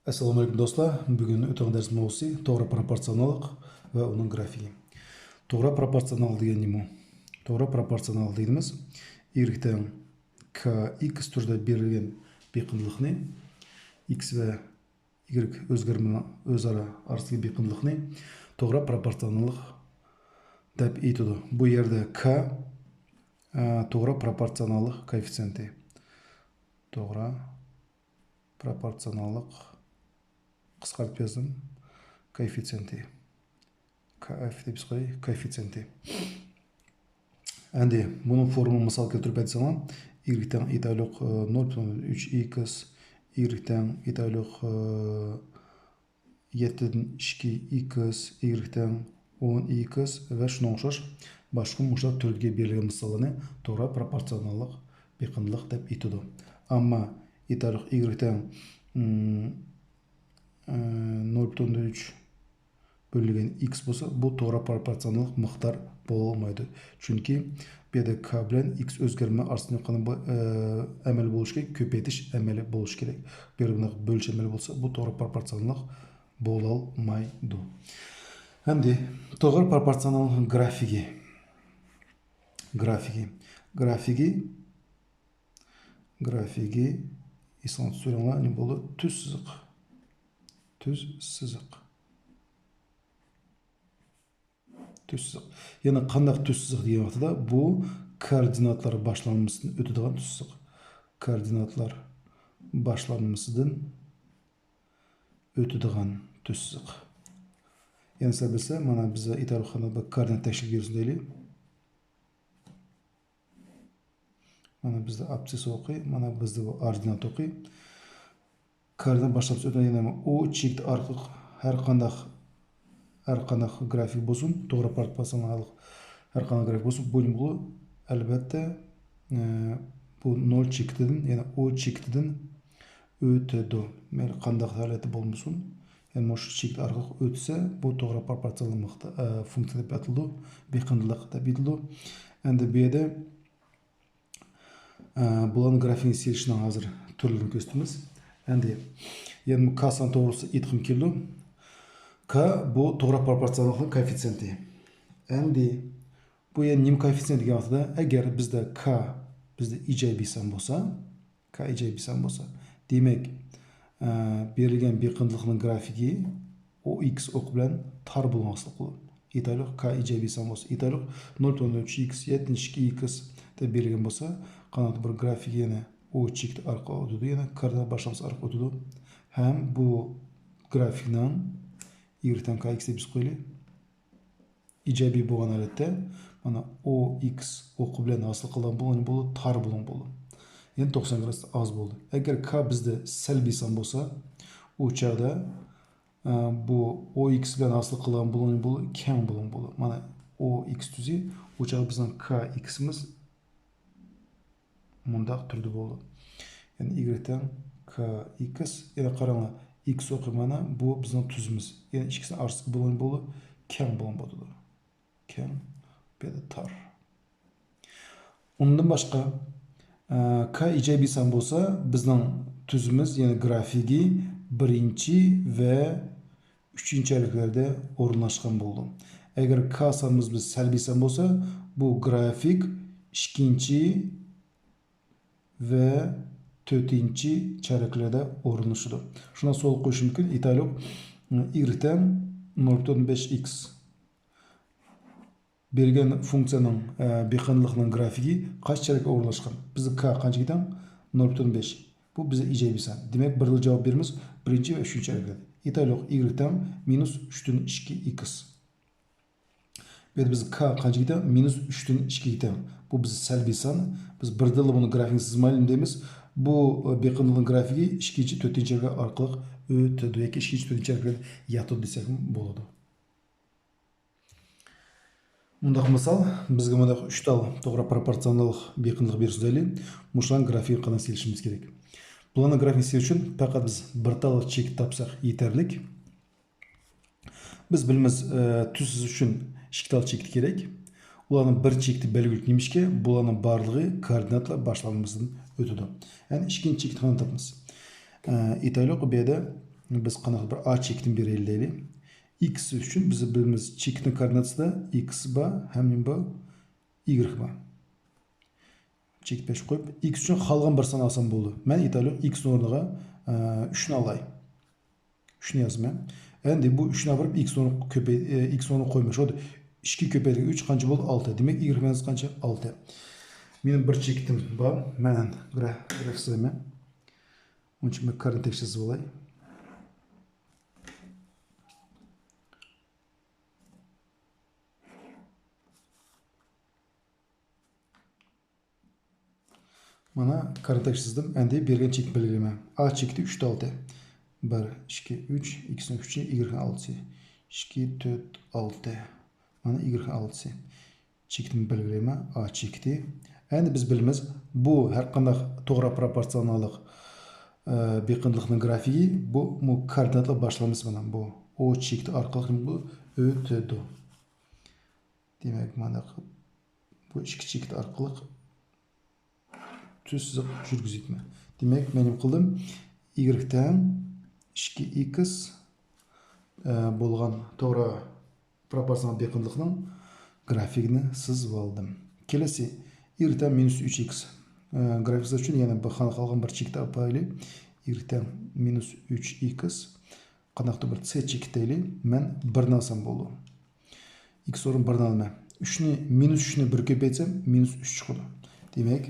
Assalamu alaikum dostlar. Bugün ötən dərs mövzusu to'g'ri proporsionallik va uning grafiki. To'g'ri proporsional degan nima? To'g'ri proporsional deymiz. Y'dan kx turida berilgan beqiyinlikni x va y o'zgarma o'zaro orasidagi beqiyinlikni to'g'ri proporsionallik deb aytadi. Bu yerda k to'g'ri proporsionallik koeffitsiyenti. To'g'ri proporsionallik qisqartib yozdim. Koeffitsiyenti. Kf deb qo'yay, koeffitsiyenti. Endi bunun formunu misal keltirib aytsam, y'dan italiq 0.3x, y'dan italiq 7.2x, y'dan 10x va shunga o'xshash boshqa mushlar turga berilgan misollarni to'g'ri proporsionallik beqiyinlik deb aytadi. Ammo italiq y'dan 0.3 bölüngen x bo'lsa, bu to'g'ri proporsionallik miqdor bo'la olmaydi. Chunki bu yerda k bilan x o'zgarma orasida qanday amal bo'lishi kerak, ko'paytirish amali bo'lishi kerak. Bir-birini bo'lish amali bo'lsa, bu to'g'ri proporsionallik bo'la olmaydi. Endi to'g'ri proporsionallik grafigi ison so'ranglar, ne bo'ldi? Tuz siziq. Yana qanday tuz siziq degan vaqtida bu koordinatlar boshlanmasidan o'tadigan tuz siziq. Koordinatlar boshlanmasidan o'tadigan tuz siziq. Yana sizlar bilsa, mana biz itarxonada bir koordinat tashkil bersin deylik. Mana bizda abssis o'qiy, mana bizda bu ordinat o'qiy. Koordinat boshlanmasi o'tadigan yana u chekit orqali har qanday grafik bo'lsin, to'g'ri proporsionallik har qanday grafik bo'lsin, bu nima bo'ladi? Albatta bu 0 chekitidan, yana o chekitidan o'tadi. Mayli qanday holati bo'lmasin, yani shu chekit orqali o'tsa, bu to'g'ri proporsional funksiya deb ataladi, beqiyinlik deb ataladi. Endi bu yerda bularning grafikini serishni hozir turlarini ko'rsatamiz. Endi yana k san to'g'risida aytgim keldi. K bu to'g'ri proporsionallik koeffitsiyenti. Endi bu yana nima koeffitsiyent degan vaqtda, agar bizda k ijobiy son bo'lsa, demak berilgan beqiyinlikning grafiki ox o'q bilan tor bo'lmaslik qiladi. Italiq k ijobiy son bo'lsa, italiq 0.3x, 7.2x deb berilgan bo'lsa, qanday bir grafik yana o chekit orqali o'tadi, yana koordinat boshlanmasi orqali o'tadi. Ham bu grafikdan y'dan kx deb qo'yaylik. Ijobiy bo'lgan holatda mana ox o'q bilan hosil qilingan bo'lgan tor bo'lgan. Endi 90 gradusda oz bo'ldi. Agar k bizda salbiy son bo'lsa, u chaqda bu ox bilan hosil qilingan bo'lgan keng bo'lgan bo'ladi. Mana ox tuzi, u chaqda bizning kximiz mundaq turda bo'ldi. Yani y'dan kx, yana qaranglar, x o'qi mana bu bizning tuzimiz. Yani ikkisini orasiga bo'lgan keng bo'lgan bo'ladi. Keng bu yerda tor. Undan boshqa k ijobiy son bo'lsa, bizning tuzimiz, ya'ni grafiki birinchi va uchinchi harakatlarda o'rinlashgan bo'ldi. Agar k sonimiz biz salbiy son bo'lsa, bu grafik ikkinchi ve 4-chi charaklarda o'rinlashadi. Shuna so'l qo'yish mumkin. Italiq y'dan 0.5x bergan funksiyaning beqiyinlikning grafiki qaysi charakka o'rinlashgan? Bizda k qanchadan 0.5. Bu bizga ijobiy son. Demak, bir xil javob beramiz. Birinchi va uchinchi harakatda. Italiq y'dan -3.2x. Biz k qanchadan -3.2 bu biz salbiy son. Biz bir dil buni grafikini chizmaylik deymiz. Bu beqiyinlikning grafiki 2-chi, 4-chi harakat orqali o'tadi yoki 2-chi, 4-chi harakat yotadi desak bo'ladi. Bundaq misol bizga bundaq 3 tal to'g'ri proporsionallik beqiyinlik bersin deylik. Mushlarning grafiki qanday selishimiz kerak. Bularning grafini selish uchun faqat biz bir tal chekit topsak yetarli. Biz bilamiz, tuz uchun 2 tal chekit kerak. Ularning bir chekiti belgilik nemishki, bularning barlig'i koordinatlar boshlanmasidan o'tadi. Yani ikkinchi chekit qanday topamiz? Italiq bu yerda biz qanaqa bir a chekini beraylik deylik. X uchun biz bilamiz chekni koordinatasida x bor, hamda bu y bor. Chek 5 qo'yib, x uchun qolgan bir son olsam bo'ldi. Men aytaylik x o'rniga 3 ni olay. 3 ni yozaman. Endi bu 3 ni olib x o'rniga x o'rniga qo'ymish. 2 köpeylik 3 qancha bo'ldi? 6. Demak, y qancha? 6. Mening bir chektim bor. Men graf sizayman. Onun için ben karın tekstisi olay. Bana karın tekstizdim. Endi bergen çek belirleme. A çekti 3'te 6. 1, 2, 3. X'nin 3'ü, Y'nin 6. 2, 4, 6. Bana Y'nin 6. Çektim belirleme. A çekti. Endi biz bilimiz bu her qanday to'g'ri proporsionallik beqinliqning grafiki bu koordinatlar başlaması mana bu. O çekti arqalı bu ötedi. Demek mana bu iki çekti arqalı tüz size жүргізетme. Demek benim qıldım y'ten 2x bo'lgan to'g'ri proporsional beqinliqning grafikini sızıp aldım. Kelesi y'ten minus 3x grafisi uchun yana bir qolgan bir chekni olib qo'yaylik. Y'ten minus 3x qanaqdir bir c chekdaylik. Men 1 ni olsam bo'ldi. X o'rin 1 ni olman. 3 ni minus 3 ni 1 ko'paytsam minus 3 chiqadi. Demak,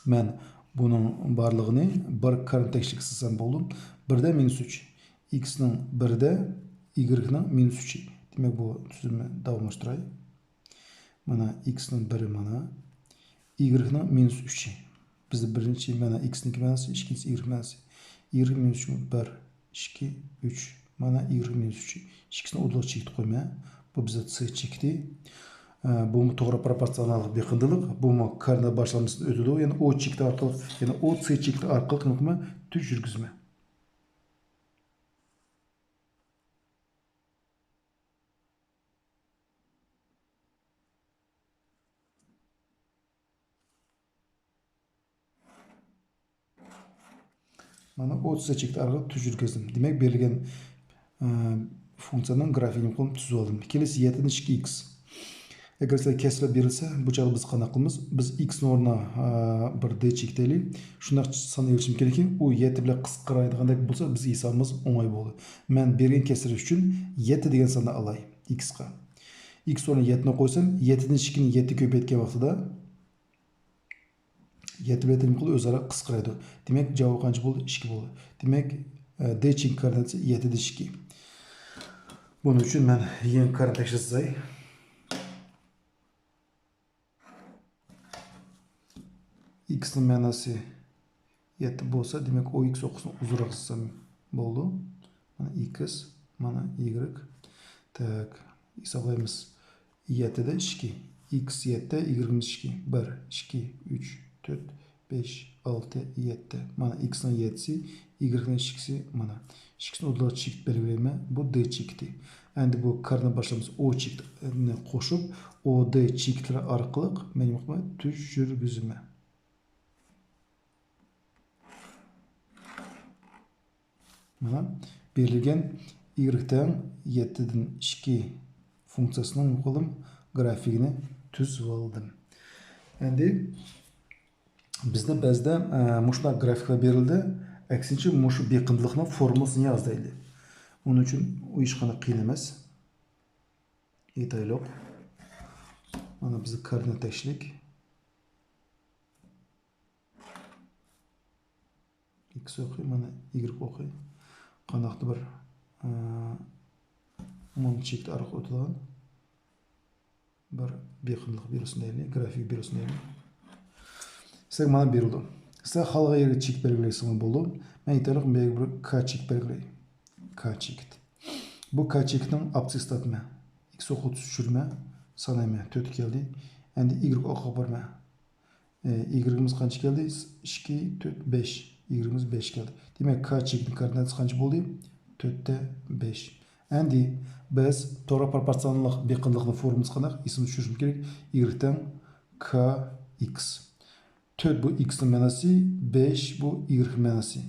men buning barlig'ini bir karın tekstlik qilsam bo'ldi. 1 da minus 3. X ning 1 da y ning minus 3. Demak, bu tuzumni davomlashtiray. Mana x ning 1 mana y'ning minus 3. Bizde birinci mana x'niki manasi, ikkinchisi y manasi. Y minus 3 1, 2, 3. Mana y minus 3. Ikkisini o'rtaga chekdi qo'yma. Bu bizda c chekdi. Bu to'g'ri proporsional beqindilik. Bu koordinat başlamasida o'tadi. Ya'ni o chekdi orqali, ya'ni o c chekdi orqali nima tuz yurgizma. Mana 30 chekdi orqali tuz yurgizdim. Demak, berilgan funksiyaning grafikini qo'yib tuzib oldim. Kelesi y'dan 2x. Agar sizlar kesirib berilsa, bu chog'da biz qanaqa qilamiz? Biz x ning o'rniga bir d chekdaylik. Shunday son erishim kerakki, u y bilan qisqaraydigandek bo'lsa, biz hisobimiz o'ng'ay bo'ldi. Men bergan kesirish uchun y degan sonni olay x ga. X o'rniga y ni qo'ysam, y dan 2 ni 7 ko'paytgan vaqtida y bilan nima qiladi? O'zaro qisqaraydi. Demak, javob qancha bo'ldi? 2 bo'ldi. Demak, d chek koordinatasi y dan 2. Buning uchun men y koordinat chizay. X ning manasi 7 bo'lsa, demak o x o'qisini uzunroq qilsam bo'ldi. Mana x, mana y. Tak, hisoblaymiz. 7 da 2. X 7, y 2. 1, 2, 3, 4, 5, 6, 7. Mana x ning 7'si, y ning 2'si mana. İkisini o'rtaga chekib belgilaymi? Bu d chekdi. Endi bu koordinat başlamamız o chekni qo'shib, o d cheklari orqali men tuz yurgizma. Mana berilgan y'ten 7'den 2 funksiyasının qildim grafikini tuzib oldim. Endi bizde ba'zida mushunday grafiklar berildi. Aksincha mushu beqindilikning formulasini yozdaylik. Onun uchun u hech qanday qiyin emas. Aytaylik. Mana bizning koordinat tashlik. X o'qiy, mana y o'qiy. Qanaqdir bir chekni orqali o'tadigan bir beqinlik berilsin deylik, grafik berilsin deylik. Sizga mana berildi. Sizga xalqa yerga chek belgilaysiz bo'ldi. Men aytaylik, bir k chek belgilay. K chekdi. Bu k chekning absis tatma. X o'qi tushirma, sanayma 4 keldi. Endi y o'qi borma. Y'imiz qancha keldi? 2, 4, 5. Y'imiz 5 geldi. Demek k chekning koordinatasi qancha bo'ldi? 4'te 5. Endi biz to'g'ri proporsionallik beqinliqning formulasi qanday? Ismini tushirishimiz kerak. Y'ten kx. 4 bu x'ning manasi, 5 bu y manasi.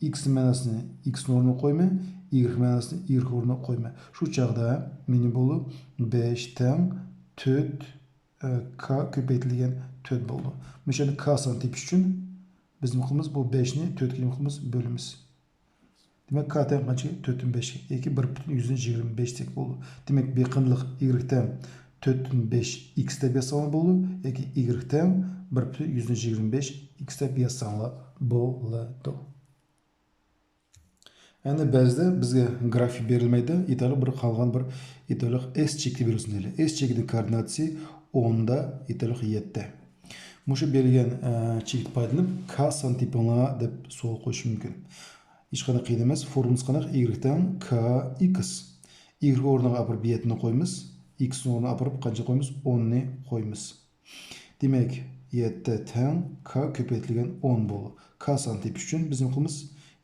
x мәнісіне x орнына қойма, y мәнісіне y орнына қойма. Шу жағда мені болу 5 тең 4 k көбейтілген 4 болды. Мысалы k сан тип үшін біздің қылмыз бұл 5-не 4-ке қылмыз бөліміз. Демек k тең қанша 4-тен 5-ке. 2 1,125 тек болды. Демек бекінділік y тең 4-тен 5 x те бесаңы болды. 2 y тең 1,125 x те бесаңы болды. Әнді бәзді бізге график берілмейді. Италық бір қалған бір италық S чекті берілсін дейлі. S чекті координатысы 10-да италық 7. Мұшы берілген чекті пайдаланып K сан типына деп сол қойшы мүмкін. Ешқана қиын емес. Формуласы қанақ y-тен kx. Y орныға апырып 7-ні қоймыз. X орнына апырып қанша қоймыз? 10-ны қоймыз. Демек 7 тең k көпетілген 10 болу. K сан тип үшін біздің қылмыз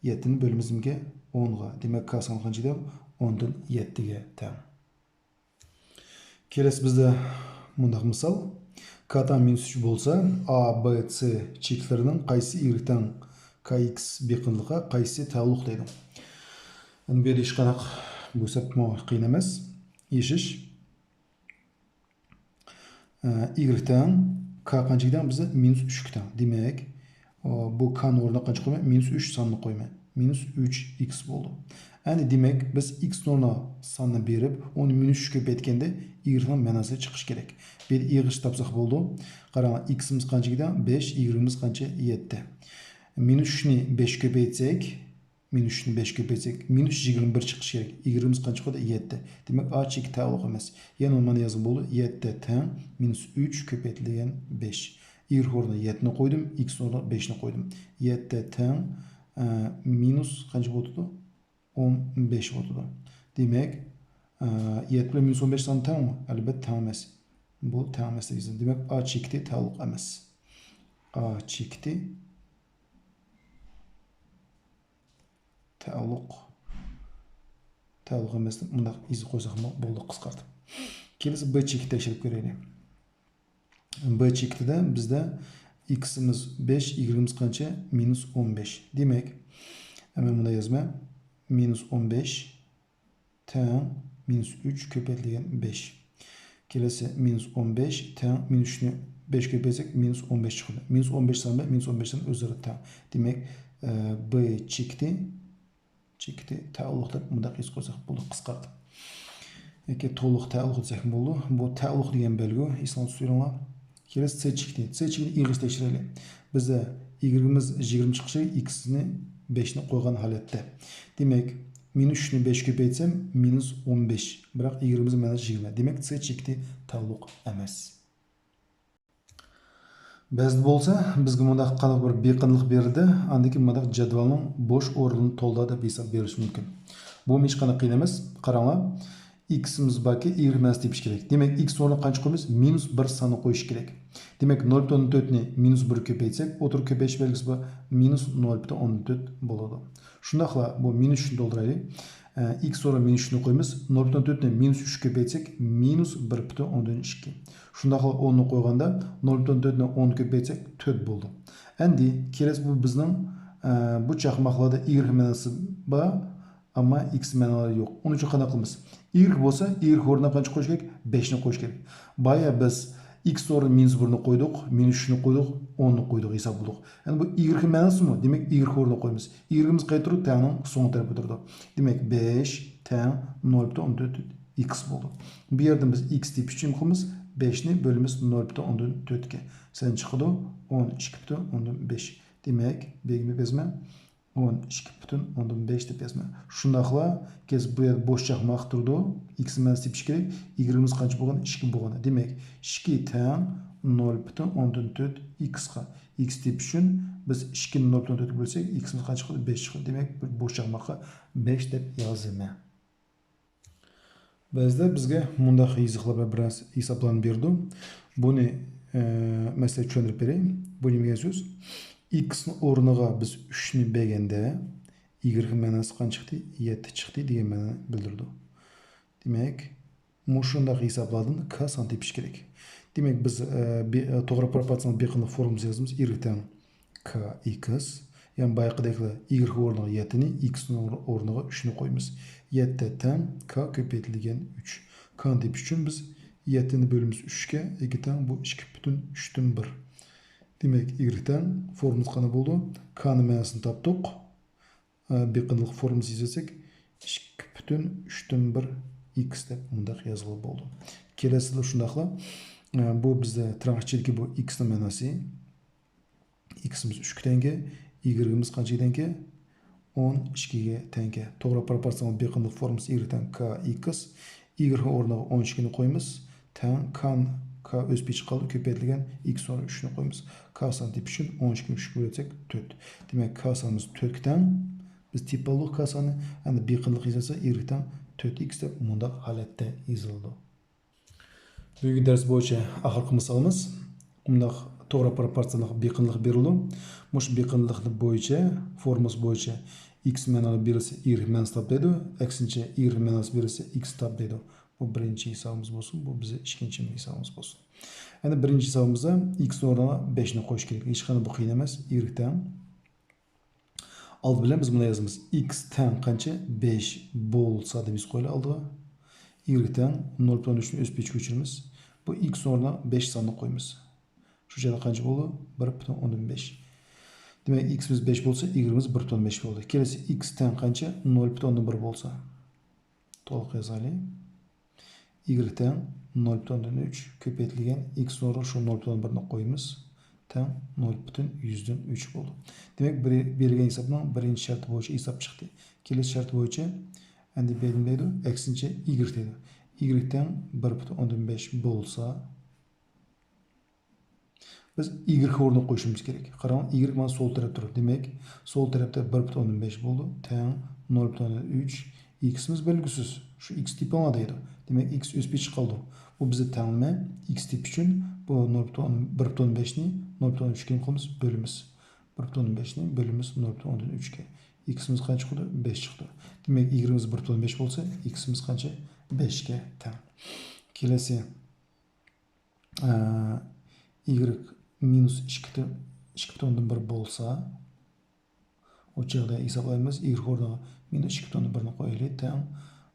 7-ні бөлімізімге 10-ға. Демек k сан қанша дем? 10-дан 7-ге тең. Келесі бізді мұндақ мысал. K-тан -3 болса, A, B, C чектерінің қайсы y-тен kx бекінділіға қайсы тәулық дейді. Бері ешқанақ бөсіп қиын емес. Ешіш. Y-тен k қаншыдан бізді -3 тен. Демек, бұл k-ның орнына қанша қойма? -3 санны қойма. -3x болды. Әне демек, біз x-ның орнына санны беріп, оны -3 көбейткенде y-ның мәнасы шығыш керек. Бір y-ғыш тапсақ болды. Қараңа, x-іміз қаншыдан? 5, y-іміз қанша? 7. -3-ні 5 көбейтсек, -21 шығыш керек. Y-іміз қанша қойды? 7. Демек, a чек тәулік емес. Яны оны yazın болды. 7 тең -3 көбейтілген 5. Y орнына 7-ні қойдым, x орнына 5-ні қойдым. 7 тең минус қанша болды? 15 болды. Демек, 7 біле -15 саны тең ме? Әлбәт тең емес. Бұл тең емес дегізім. Демек, a чекті тәулік емес. A чекті тәулік емес. Мұндақ езі қойсақ болды қысқарды. Келесі b чекті тәкшіріп көрейді. B чектіде бізді x-іміз 5, y-іміз қанша? -15. Демек, әмен мұнда yazma. -15 тең -3 көпетілген 5. Келесі -15 тең -3-ні 5 көпетсек -15 шығыды. -15 санбай, -15 сан өзірі тең. Демек, B чекті тәуліқтіп мұнда қыз қойсақ болды қысқарды. Толық тәулік десек болды. Бұл тәулік деген белгі. Ислам түсіріңла. Келесі C чекті. C чекті y-ғыз тәкшірелі. Бізді y-іміз 20 шықшы, x-ні 5-ні қойған халетті. Демек, -3-ні 5 көпейтсем, -15. Бірақ y-іміз мәнесі 20. Демек, C чекті тәулік әмес. Бәзді болса, бізгі мұндақ қанық бір бекінділік берді. Андекі мұндақ жадвалының бош орылын толда да бесап берісі мүмкін. Бұл меш қана қиын емес. Қараңла. X-іміз бәке y мәнісі тепіш керек. Демек, x орны қаншы қоймыз? -1 саны қойыш керек. Демек, 0,4-не -1 көпейтсек, отыр көпейші белгісі ба -0,14 болады. Шындақла, бұл -3-ні долдырайды. X орны -3-ні қоймыз. 0,4-не -3 көпейтсек, -1,2. Шындақла 10-ны қойғанда, 0,4-не 10 көпейтсек, 4 болды. Әнді, келес бұл біздің бұл чақымақлада y мәнісі ба, ama x мәнілері жоқ. Onun үшін қана қылмыз. Y болса, y орнына қанша қойыш керек? 5-ні қойыш керек. Бая біз x орны -1-ні қойдық, -3-ні қойдық, 10-ны қойдық, есап болдық. Әні бұл y мәнісі мұ? Демек, y орны қоймыз. Y-іміз қай тұрды? Тәңнің соң тәріпі тұрды. Демек, 5 тәң 0,14x болды. Бұл ердің біз x тип үшін қылмыз, 5-ні бөліміз 0,14-ке. Сән шықыды 12,5. Демек, бегіме безме 12,5 деп yazma. Şundaqla kez bu yer boş çaqmaq turdu. X мәнісі тепіш керек. Y-іміз қанша болған? 2 болған. Демек, 2 тәң 0,14x-қа. X теп үшін біз 2-ні 0,14 бөлсек, X-іміз қанша қылды? 5 шығады. Демек, бош чақмаққа 5 деп yazma. Бәзді бізге мұндақ езіқлапа біраз есаплан берді. Бұны мәселе чөндіріп берейін. Бұл немеге сөз. X-ның орныға біз 3-ні бәгенде Y мәнесі қан шықты? 7 шықты деген мәні білдірді. Демек, мұшындақ есапладың K сан тепіш керек. Демек, біз тоғыра пропорционал бекіндік формуласы жазымыз Y-тен KX. Yani bayaqıdakı y орнына 7'ni, x орнына 3'nü koyumuz. 7 teng k köpeytilgen 3. K tep üçün biz 7'ni bölümüz 3'ke, 2 teng bu 2,3'tün 1. Demek y'ten formumuz qana boldu. K'nın mənasını tapdıq. Beqinlik formumuz izlesek 2,3'tün 1 x dep mundaq yazılı boldu. Keleside şundaqla bu bizde tırnaqçılıkı bu x'nin mənası. X'imiz 3 tenge, y'imiz qancha tenge? 12'ye tenge. To'g'ri proporsional beqinlik formasi y'ten k x. Y o'rniga 12'ni qo'yamiz. Teng k o'sib chiqadi, ko'paytirilgan x o'rniga 3'ni qo'yamiz. K son tip uchun 12'ni 3 bölsek 4. Demek k sonimiz 4 teng. Biz tipolog k soni, endi beqinlik yazsa y'ten 4x deb mundaq holatda yozildi. Bugungi ders bo'yicha oxirgi misolimiz. Mundaq to'g'ri proporsional beqinlik berildi. Mush beqinlik bo'yicha formasi bo'yicha x ma'nosi berilsa y ma'nosi toplaydi, aksincha y ma'nosi berilsa x toplaydi. Bu birinchi hisobimiz bo'lsin, bu bizning ikkinchi hisobimiz bo'lsin. Endi birinchi hisobimizda x o'rniga 5 ni qo'yish kerak. Hech qanday bu qiyin emas. Y teng. Oldi bilan biz buni yozamiz. X teng qancha? 5 bo'lsa deb biz qo'yaylik oldiga. Y teng 0.3 ni o'sib ko'chiramiz. Bu x o'rniga 5 sonini qo'yamiz. Shu joyda qancha bo'ldi? 1.15. Demek x'imiz 5 bo'lsa, y'imiz 1.5 bo'ldi. Kelasi x teng qancha? 0.1 bo'lsa. To'liq yozaylik. Y teng 0.3 ko'paytirilgan x o'rniga shu 0.1 ni qo'yamiz. Teng 0.103 bo'ldi. Demek berilgan hisobning birinchi sharti bo'yicha hisob chiqdi. Kelasi shart bo'yicha endi berilmaydi, aksincha y deydi. Y teng 1.15 bo'lsa biz y o'rniga qo'yishimiz kerak. Qarang, y mana sol tarafda turibdi. Demak, sol tarafda 1.15 bo'ldi. Teng 0.3. X'imiz belgisiz. Shu x tipi olmaydi. Demak, x o'sib chiqoldi. Bu bizga tanlama. X tipi uchun bu 1.15 ni 0.3 ga qo'yamiz, bölümüz. 1.15 ni bölümüz 0.3 ga. X'imiz qancha chiqdi? 5 chiqdi. Demak, y'imiz 1.15 bo'lsa, x'imiz qancha? 5 ga teng. Kelasi y minus 2,1 bo'lsa, o joyda hisoblaymiz. Y o'rniga minus 2,1 ni qo'yaylik. Teng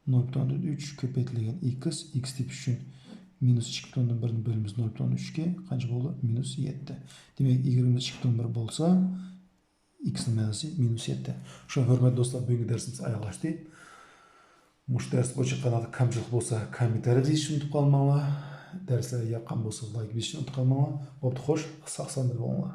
0.3 ko'paytirilgan x tipi uchun minus 2,1 ni bölümüz 0.3 ga qancha bo'ldi? Minus 7. Demak, y'imiz 2,1 bo'lsa, x'ning ma'nosi minus 7. Shu hurmatli do'stlar, bugungi darsimiz oyoqlashdi. Mush ders bo'yicha qanday kamchilik bo'lsa, kommentariy yozishni unutib qolmanglar. Derslarga yoqqan bo'lsa, like bosishni unutib qolmanglar. Bo'pti, xo'sh, sog' salomat bo'linglar.